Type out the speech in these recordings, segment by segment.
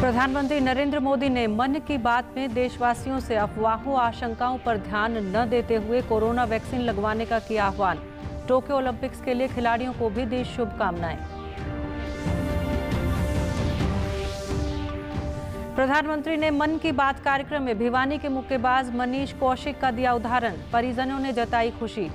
प्रधानमंत्री नरेंद्र मोदी ने मन की बात में देशवासियों से अफवाहों आशंकाओं पर ध्यान न देते हुए कोरोना वैक्सीन लगवाने का किया आह्वान। टोक्यो ओलंपिक्स के लिए खिलाड़ियों को भी दी शुभकामनाएं। प्रधानमंत्री ने मन की बात कार्यक्रम में भिवानी के मुक्केबाज मनीष कौशिक का दिया उदाहरण। परिजनों ने जताई खुशी।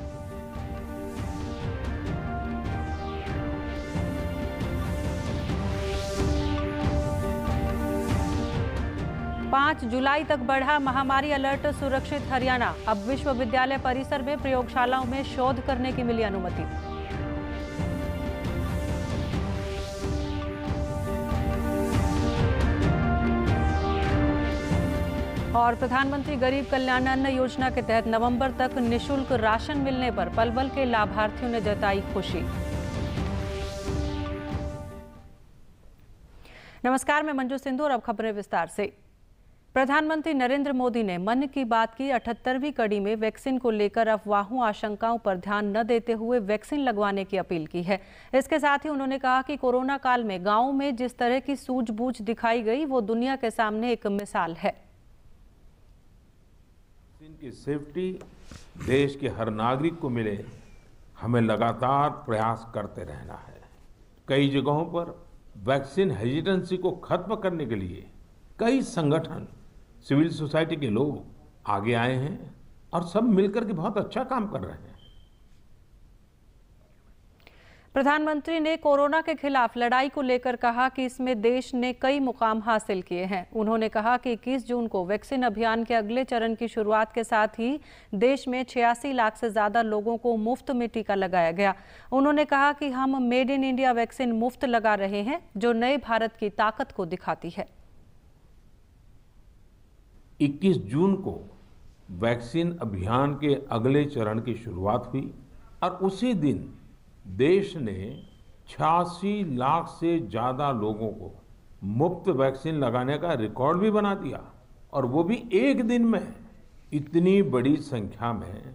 5 जुलाई तक बढ़ा महामारी अलर्ट, सुरक्षित हरियाणा। अब विश्वविद्यालय परिसर में प्रयोगशालाओं में शोध करने की मिली अनुमति। और प्रधानमंत्री गरीब कल्याण अन्न योजना के तहत नवंबर तक निःशुल्क राशन मिलने पर पलवल के लाभार्थियों ने जताई खुशी। नमस्कार, मैं मंजू सिंधु और अब खबरें विस्तार से। प्रधानमंत्री नरेंद्र मोदी ने मन की बात की 78वीं कड़ी में वैक्सीन को लेकर अफवाहों आशंकाओं पर ध्यान न देते हुए वैक्सीन लगवाने की अपील की है। इसके साथ ही उन्होंने कहा कि कोरोना काल में गांवों में जिस तरह की सूझबूझ दिखाई गई वो दुनिया के सामने एक मिसाल है। वैक्सीन की सेफ्टी देश के हर नागरिक को मिले, हमें लगातार प्रयास करते रहना है। कई जगहों पर वैक्सीन हेजिटेंसी को खत्म करने के लिए कई संगठन, सिविल सोसाइटी के लोग आगे आए हैं और सब मिलकर के बहुत अच्छा काम कर रहे हैं। प्रधानमंत्री ने कोरोना के खिलाफ लड़ाई को लेकर कहा कि इसमें देश ने कई मुकाम हासिल किए हैं। उन्होंने कहा कि 21 जून को वैक्सीन अभियान के अगले चरण की शुरुआत के साथ ही देश में 86 लाख से ज्यादा लोगों को मुफ्त में टीका लगाया गया। उन्होंने कहा कि हम मेड इन इंडिया वैक्सीन मुफ्त लगा रहे हैं, जो नए भारत की ताकत को दिखाती है। 21 जून को वैक्सीन अभियान के अगले चरण की शुरुआत हुई और उसी दिन देश ने 86 लाख से ज्यादा लोगों को मुफ्त वैक्सीन लगाने का रिकॉर्ड भी बना दिया, और वो भी एक दिन में। इतनी बड़ी संख्या में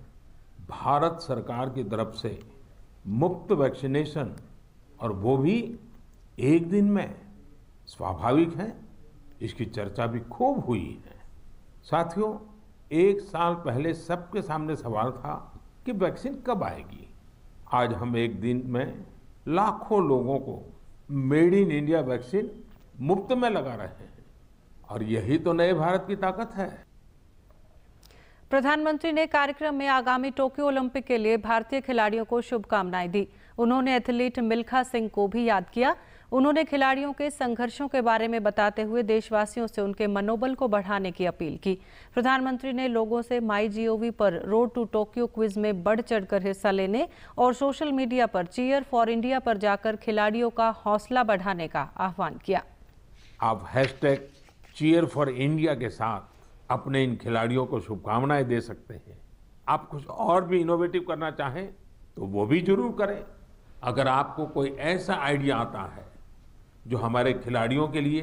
भारत सरकार की तरफ से मुफ्त वैक्सीनेशन, और वो भी एक दिन में, स्वाभाविक है इसकी चर्चा भी खूब हुई है। साथियों, एक साल पहले सबके सामने सवाल था कि वैक्सीन कब आएगी। आज हम एक दिन में लाखों लोगों को मेड इन इंडिया वैक्सीन मुफ्त में लगा रहे हैं, और यही तो नए भारत की ताकत है। प्रधानमंत्री ने कार्यक्रम में आगामी टोक्यो ओलंपिक के लिए भारतीय खिलाड़ियों को शुभकामनाएं दी। उन्होंने एथलीट मिल्खा सिंह को भी याद किया। उन्होंने खिलाड़ियों के संघर्षों के बारे में बताते हुए देशवासियों से उनके मनोबल को बढ़ाने की अपील की। प्रधानमंत्री ने लोगों से MyGov पर रोड टू टोक्यो क्विज में बढ़ चढ़कर हिस्सा लेने और सोशल मीडिया पर चीयर फॉर इंडिया पर जाकर खिलाड़ियों का हौसला बढ़ाने का आह्वान किया। आप #cheer for India के साथ अपने इन खिलाड़ियों को शुभकामनाएं दे सकते हैं। आप कुछ और भी इनोवेटिव करना चाहें तो वो भी जरूर करें। अगर आपको कोई ऐसा आइडिया आता है जो हमारे खिलाड़ियों के लिए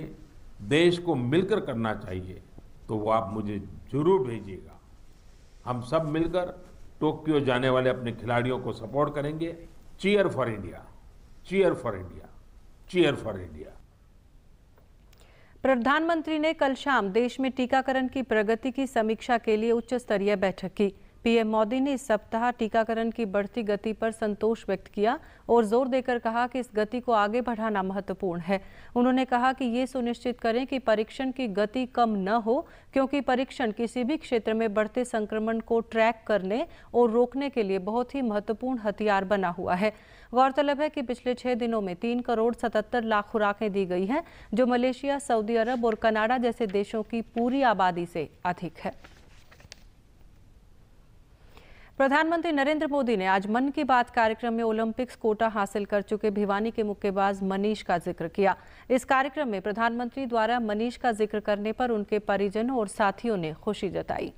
देश को मिलकर करना चाहिए, तो वो आप मुझे जरूर भेजिएगा। हम सब मिलकर टोक्यो जाने वाले अपने खिलाड़ियों को सपोर्ट करेंगे। Cheer for India, cheer for India, cheer for India. प्रधानमंत्री ने कल शाम देश में टीकाकरण की प्रगति की समीक्षा के लिए उच्च स्तरीय बैठक की। पीएम मोदी ने इस सप्ताह टीकाकरण की बढ़ती गति पर संतोष व्यक्त किया और जोर देकर कहा कि इस गति को आगे बढ़ाना महत्वपूर्ण है। उन्होंने कहा कि ये सुनिश्चित करें कि परीक्षण की गति कम न हो, क्योंकि परीक्षण किसी भी क्षेत्र में बढ़ते संक्रमण को ट्रैक करने और रोकने के लिए बहुत ही महत्वपूर्ण हथियार बना हुआ है। गौरतलब है कि पिछले 6 दिनों में 3 करोड़ 77 लाख खुराकें दी गई हैं, जो मलेशिया, सऊदी अरब और कनाडा जैसे देशों की पूरी आबादी से अधिक है। प्रधानमंत्री नरेंद्र मोदी ने आज मन की बात कार्यक्रम में ओलंपिक्स कोटा हासिल कर चुके भिवानी के मुक्केबाज मनीष का जिक्र किया। इस कार्यक्रम में प्रधानमंत्री द्वारा मनीष का जिक्र करने पर उनके परिजनों और साथियों ने खुशी जताई।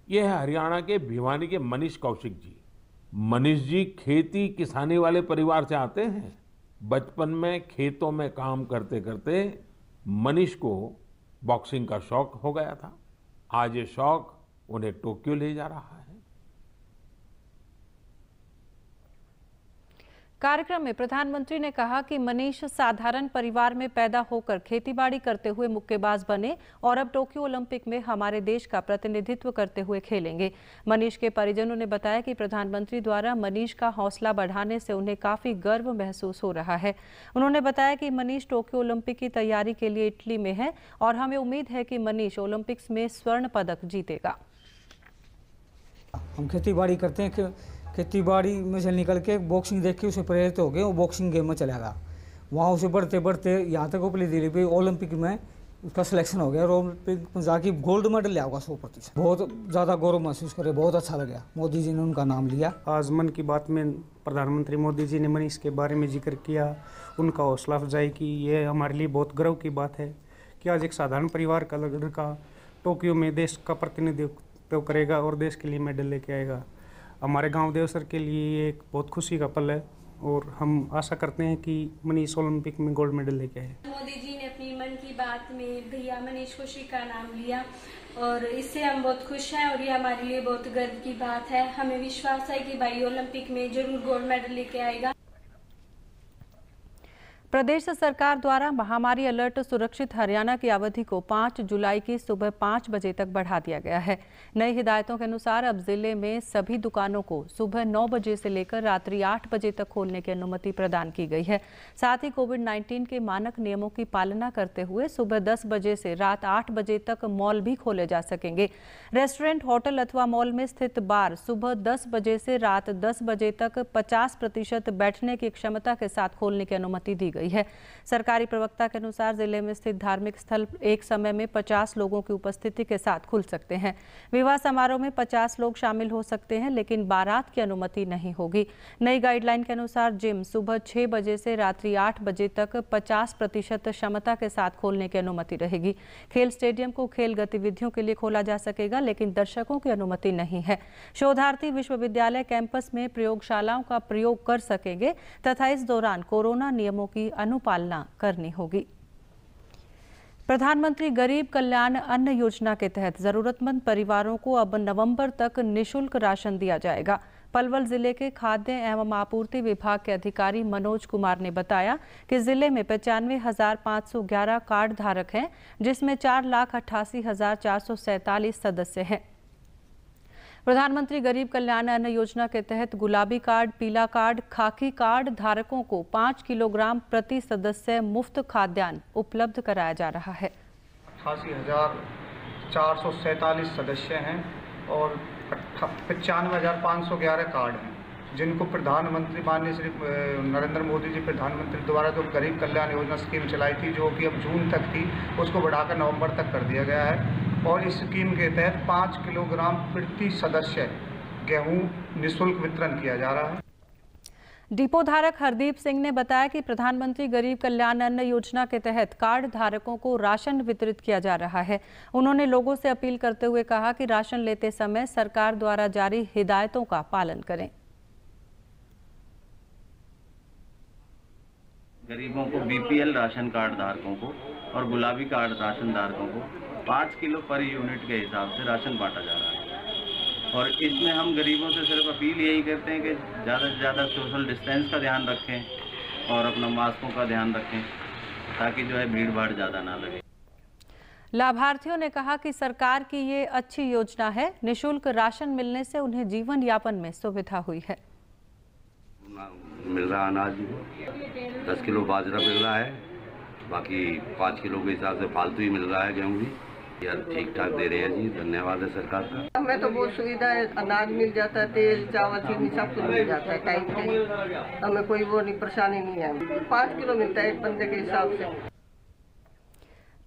ये है हरियाणा के भिवानी के मनीष कौशिक जी। मनीष जी खेती किसानी वाले परिवार से आते हैं। बचपन में खेतों में काम करते करते मनीष को बॉक्सिंग का शौक हो गया था। आज ये शौक उन्हें टोक्यो ले जा रहा है। कार्यक्रम में प्रधानमंत्री ने कहा कि मनीष साधारण परिवार में पैदा होकर खेतीबाड़ी करते हुए मुक्केबाज बने और अब टोक्यो ओलंपिक में हमारे देश का प्रतिनिधित्व करते हुए खेलेंगे। मनीष के परिजनों ने बताया कि प्रधानमंत्री द्वारा मनीष का हौसला बढ़ाने से उन्हें काफी गर्व महसूस हो रहा है। उन्होंने बताया कि मनीष टोक्यो ओलंपिक की तैयारी के लिए इटली में है और हमें उम्मीद है कि मनीष ओलंपिक्स में स्वर्ण पदक जीतेगा। हम खेतीबाड़ी करते हैं, खेतीबाड़ी में से निकल के बॉक्सिंग देख के उसे प्रेरित हो गए और बॉक्सिंग गेम में चला गया। वहाँ उसे बढ़ते बढ़ते यहाँ तक उपली दिल्ली पे ओलंपिक में उसका सिलेक्शन हो गया और ओलंपिक में जाके गोल्ड मेडल लिया होगा 100%। बहुत ज़्यादा गौरव महसूस करे, बहुत अच्छा लगा। मोदी जी ने उनका नाम लिया। आज मन की बात में प्रधानमंत्री मोदी जी ने मनीष के बारे में जिक्र किया, उनका हौसला अफजाई की। ये हमारे लिए बहुत गर्व की बात है कि आज एक साधारण परिवार का लड़का टोक्यो में देश का प्रतिनिधित्व करेगा और देश के लिए मेडल लेके आएगा। हमारे गांव देवसर के लिए ये एक बहुत खुशी का पल है और हम आशा करते हैं कि मनीष ओलंपिक में गोल्ड मेडल लेके आए। मोदी जी ने अपनी मन की बात में भैया मनीष खुशी का नाम लिया और इससे हम बहुत खुश हैं और ये हमारे लिए बहुत गर्व की बात है। हमें विश्वास है कि भाई ओलंपिक में जरूर गोल्ड मेडल लेके आएगा। प्रदेश सरकार द्वारा महामारी अलर्ट सुरक्षित हरियाणा की अवधि को 5 जुलाई की सुबह 5 बजे तक बढ़ा दिया गया है। नई हिदायतों के अनुसार अब जिले में सभी दुकानों को सुबह 9 बजे से लेकर रात्रि 8 बजे तक खोलने की अनुमति प्रदान की गई है। साथ ही कोविड-19 के मानक नियमों की पालना करते हुए सुबह 10 बजे से रात 8 बजे तक मॉल भी खोले जा सकेंगे। रेस्टोरेंट, होटल अथवा मॉल में स्थित बार सुबह 10 बजे से रात 10 बजे तक 50% बैठने की क्षमता के साथ खोलने की अनुमति दी गई है। सरकारी प्रवक्ता के अनुसार जिले में स्थित धार्मिक स्थल एक समय में 50 लोगों की उपस्थिति के साथ खुल सकते हैं। विवाह समारोह में 50 लोग शामिल हो सकते हैं, लेकिन बारात की अनुमति नहीं होगी। नई गाइडलाइन के अनुसार जिम सुबह 6 बजे से रात्रि 8 बजे तक 50% क्षमता के साथ खोलने की अनुमति रहेगी। खेल स्टेडियम को खेल गतिविधियों के लिए खोला जा सकेगा, लेकिन दर्शकों की अनुमति नहीं है। शोधार्थी विश्वविद्यालय कैंपस में प्रयोगशालाओं का प्रयोग कर सकेंगे तथा इस दौरान कोरोना नियमों की अनुपालना करनी होगी। प्रधानमंत्री गरीब कल्याण अन्न योजना के तहत जरूरतमंद परिवारों को अब नवंबर तक निःशुल्क राशन दिया जाएगा। पलवल जिले के खाद्य एवं आपूर्ति विभाग के अधिकारी मनोज कुमार ने बताया कि जिले में 95,511 कार्ड धारक हैं, जिसमें 4,88,447 सदस्य हैं। प्रधानमंत्री गरीब कल्याण अन्न योजना के तहत गुलाबी कार्ड, पीला कार्ड, खाकी कार्ड धारकों को 5 किलोग्राम प्रति सदस्य मुफ्त खाद्यान्न उपलब्ध कराया जा रहा है। 88,447 सदस्य हैं और 95,511 कार्ड हैं, जिनको प्रधानमंत्री माननीय श्री नरेंद्र मोदी जी प्रधानमंत्री द्वारा जो गरीब कल्याण योजना स्कीम चलाई थी, जो कि अब जून तक थी, उसको बढ़ाकर नवंबर तक कर दिया गया है। और इस स्कीम के तहत 5 किलोग्राम प्रति सदस्य गेहूं निःशुल्क वितरण किया जा रहा है। डिपो धारक हरदीप सिंह ने बताया कि प्रधानमंत्री गरीब कल्याण अन्न योजना के तहत कार्ड धारकों को राशन वितरित किया जा रहा है। उन्होंने लोगों से अपील करते हुए कहा कि राशन लेते समय सरकार द्वारा जारी हिदायतों का पालन करें। गरीबों को बीपीएल राशन कार्ड धारकों को और गुलाबी कार्ड राशन धारकों को 5 किलो पर यूनिट के हिसाब से राशन बांटा जा रहा है। और इसमें हम गरीबों से सिर्फ अपील यही करते हैं कि ज़्यादा से ज़्यादा सोशल डिस्टेंस का ध्यान रखें और अपना मास्कों का ध्यान रखें, ताकि जो है भीड़ भाड़ ज़्यादा ना लगे। लाभार्थियों ने कहा कि सरकार की ये अच्छी योजना है। निःशुल्क राशन मिलने से उन्हें जीवन यापन में सुविधा हुई है। मिल रहा अनाज 10 किलो बाजरा मिल रहा है, बाकी 5 किलो के हिसाब से फालतू ही मिल रहा है गेहूँ भी। यार ठीक ठाक दे रहे हैं जी, धन्यवाद है सरकार का। हमें तो बहुत सुविधा है, अनाज मिल जाता है, तेल चावल चीनी सब कुछ मिल जाता है टाइम पे। हमें कोई वो नहीं परेशानी नहीं है। 5 किलो मिलता है एक बंदे के हिसाब से।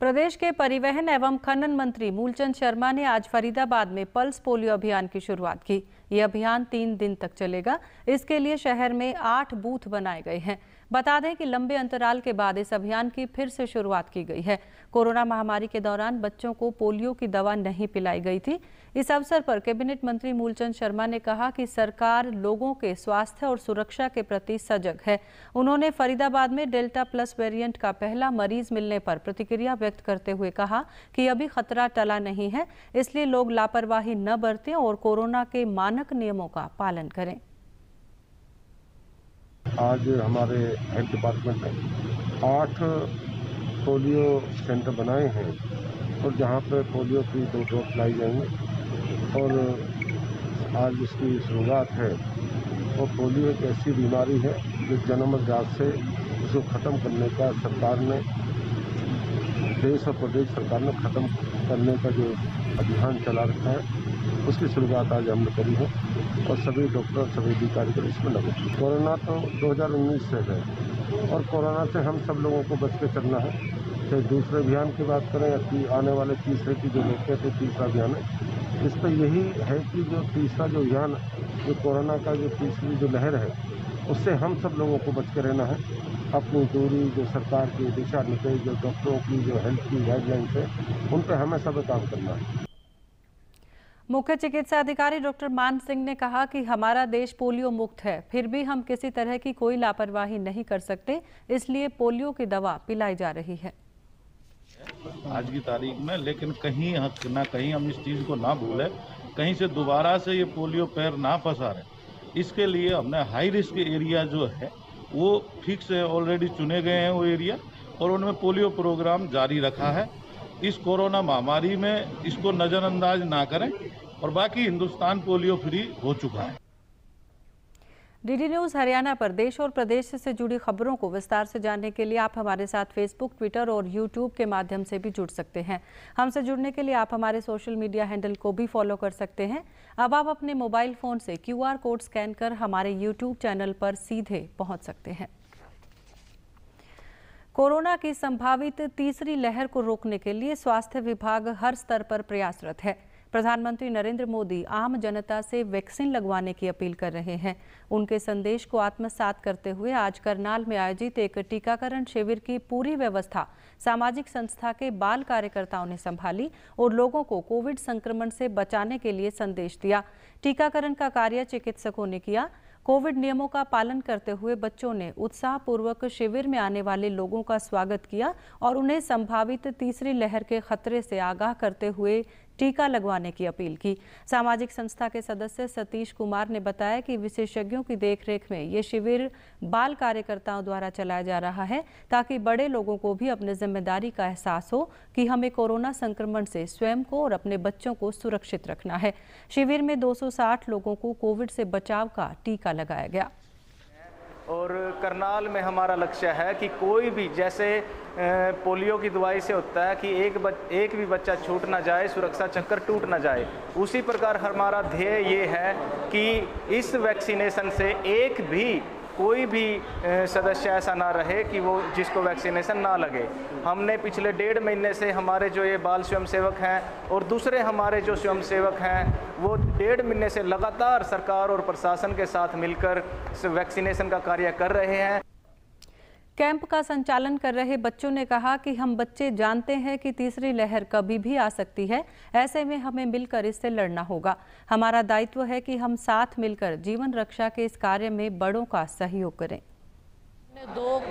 प्रदेश के परिवहन एवं खनन मंत्री मूलचंद शर्मा ने आज फरीदाबाद में पल्स पोलियो अभियान की शुरुआत की। ये अभियान 3 दिन तक चलेगा। इसके लिए शहर में 8 बूथ बनाए गए हैं। बता दें कि लंबे अंतराल के बाद इस अभियान की फिर से शुरुआत की गई है। कोरोना महामारी के दौरान बच्चों को पोलियो की दवा नहीं पिलाई गई थी। इस अवसर पर कैबिनेट मंत्री मूलचंद शर्मा ने कहा कि सरकार लोगों के स्वास्थ्य और सुरक्षा के प्रति सजग है। उन्होंने फरीदाबाद में डेल्टा प्लस वेरिएंट का पहला मरीज मिलने पर प्रतिक्रिया व्यक्त करते हुए कहा कि अभी खतरा टला नहीं है, इसलिए लोग लापरवाही न बरतें और कोरोना के मानक नियमों का पालन करें। आज हमारे हेल्थ डिपार्टमेंट ने 8 पोलियो सेंटर बनाए हैं और जहाँ पर पोलियो की 2 डोज लाई जाएंगी। और आज इसकी शुरुआत है। और पोलियो एक ऐसी बीमारी है जो जन्मजात से उसको ख़त्म करने का सरकार ने, देश और प्रदेश सरकार ने ख़त्म करने का जो अभियान चला रखा है, उसकी शुरुआत आज हमने करी है और सभी डॉक्टर, सभी अधिकारी इसमें लगे। कोरोना तो 2019 से है और कोरोना से हम सब लोगों को बच के चलना है। चाहे दूसरे अभियान की बात करें या आने वाले तीसरे की जो लेते थे, तीसरा अभियान है, इस पर यही है कि जो तीसरा जो अभियान, जो कोरोना का जो तीसरी जो लहर है, उससे हम सब लोगों को बच के रहना है। अपनी दूरी, जो सरकार के दिशा निर्देश, जो डॉक्टरों की जो हेल्थ की गाइडलाइंस है, उन पर हमें सब काम करना है। मुख्य चिकित्सा अधिकारी डॉक्टर मान सिंह ने कहा कि हमारा देश पोलियो मुक्त है, फिर भी हम किसी तरह की कोई लापरवाही नहीं कर सकते, इसलिए पोलियो की दवा पिलाई जा रही है आज की तारीख में। लेकिन कहीं ना कहीं हम इस चीज़ को ना भूलें, कहीं से दोबारा से ये पोलियो पैर ना पसारे। इसके लिए हमने हाई रिस्क एरिया जो है वो फिक्स है, ऑलरेडी चुने गए हैं वो एरिया, और उनमें पोलियो प्रोग्राम जारी रखा है। इस कोरोना महामारी में इसको नज़रअंदाज ना करें और बाकी हिंदुस्तान पोलियो फ्री हो चुका है। डीडी न्यूज़ हरियाणा पर देश और प्रदेश से जुड़ी खबरों को विस्तार से जानने के लिए आप हमारे साथ फेसबुक, ट्विटर और यूट्यूब के माध्यम से भी जुड़ सकते हैं। हमसे जुड़ने के लिए आप हमारे सोशल मीडिया हैंडल को भी फॉलो कर सकते हैं। अब आप अपने मोबाइल फ़ोन से QR कोड स्कैन कर हमारे यूट्यूब चैनल पर सीधे पहुंच सकते हैं। कोरोना की संभावित तीसरी लहर को रोकने के लिए स्वास्थ्य विभाग हर स्तर पर प्रयासरत है। प्रधानमंत्री नरेंद्र मोदी आम जनता से वैक्सीन लगवाने की अपील कर रहे हैं। उनके संदेश को आत्मसात करते हुए आज करनाल में आयोजित एक टीकाकरण शिविर की पूरी व्यवस्था सामाजिक संस्था के बाल कार्यकर्ताओं ने संभाली और लोगों को कोविड संक्रमण से बचाने के लिए संदेश दिया। टीकाकरण का कार्य चिकित्सकों ने किया। कोविड नियमों का पालन करते हुए बच्चों ने उत्साहपूर्वक शिविर में आने वाले लोगों का स्वागत किया और उन्हें संभावित तीसरी लहर के खतरे से आगाह करते हुए टीका लगवाने की अपील की। सामाजिक संस्था के सदस्य सतीश कुमार ने बताया कि विशेषज्ञों की देखरेख में ये शिविर बाल कार्यकर्ताओं द्वारा चलाया जा रहा है ताकि बड़े लोगों को भी अपनी जिम्मेदारी का एहसास हो कि हमें कोरोना संक्रमण से स्वयं को और अपने बच्चों को सुरक्षित रखना है। शिविर में 260 लोगों को कोविड से बचाव का टीका लगाया गया। और करनाल में हमारा लक्ष्य है कि कोई भी, जैसे पोलियो की दवाई से होता है कि एक भी बच्चा छूट ना जाए, सुरक्षा चक्कर टूट ना जाए, उसी प्रकार हमारा ध्येय ये है कि इस वैक्सीनेशन से एक भी कोई भी सदस्य ऐसा ना रहे कि वो जिसको वैक्सीनेशन ना लगे। हमने पिछले 1.5 महीने से हमारे जो ये बाल स्वयंसेवक हैं और दूसरे हमारे जो स्वयंसेवक हैं वो 1.5 महीने से लगातार सरकार और प्रशासन के साथ मिलकर इस वैक्सीनेशन का कार्य कर रहे हैं। कैंप का संचालन कर रहे बच्चों ने कहा कि हम बच्चे जानते हैं कि तीसरी लहर कभी भी आ सकती है, ऐसे में हमें मिलकर इससे लड़ना होगा। हमारा दायित्व है कि हम साथ मिलकर जीवन रक्षा के इस कार्य में बड़ों का सहयोग करें।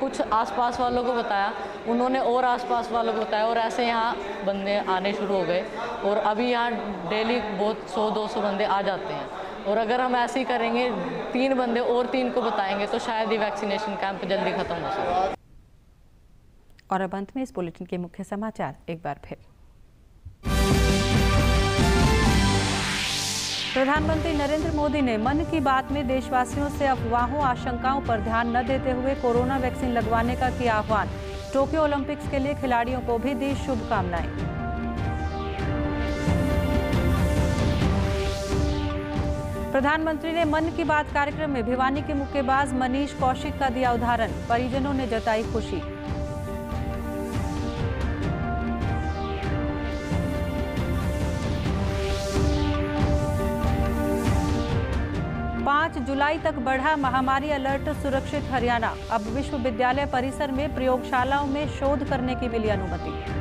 कुछ आसपास वालों को बताया, उन्होंने और आसपास वालों को बताया और ऐसे यहाँ बंदे आने शुरू हो गए और अभी यहाँ डेली बहुत 100-200 बंदे आ जाते हैं। और अगर हम ऐसे ही करेंगे, 3 बंदे और 3 को बताएंगे तो शायद ये वैक्सीनेशन कैंप जल्दी खत्म हो सके। और अब अंत में इस बुलेटिन के मुख्य समाचार एक बार फिर। प्रधानमंत्री नरेंद्र मोदी ने मन की बात में देशवासियों से अफवाहों, आशंकाओं पर ध्यान न देते हुए कोरोना वैक्सीन लगवाने का किया आह्वान। टोक्यो ओलंपिक्स के लिए खिलाड़ियों को भी दी शुभकामनाएं। प्रधानमंत्री ने मन की बात कार्यक्रम में भिवानी के मुक्केबाज मनीष कौशिक का दिया उदाहरण, परिजनों ने जताई खुशी। पाँच जुलाई तक बढ़ा महामारी अलर्ट, सुरक्षित हरियाणा। अब विश्वविद्यालय परिसर में प्रयोगशालाओं में शोध करने की मिली अनुमति।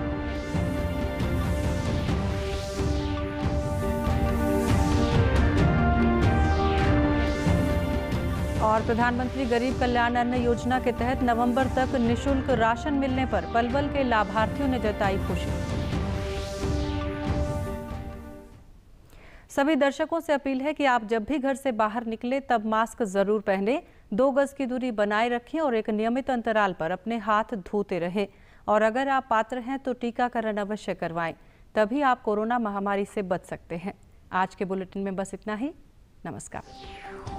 और प्रधानमंत्री गरीब कल्याण अन्न योजना के तहत नवंबर तक निःशुल्क राशन मिलने पर पलवल के लाभार्थियों ने जताई खुशी। सभी दर्शकों से अपील है कि आप जब भी घर से बाहर निकले तब मास्क जरूर पहने, 2 गज की दूरी बनाए रखें और एक नियमित अंतराल पर अपने हाथ धोते रहें। और अगर आप पात्र हैं तो टीकाकरण अवश्य करवाएं, तभी आप कोरोना महामारी से बच सकते हैं। आज के बुलेटिन में बस इतना ही। नमस्कार।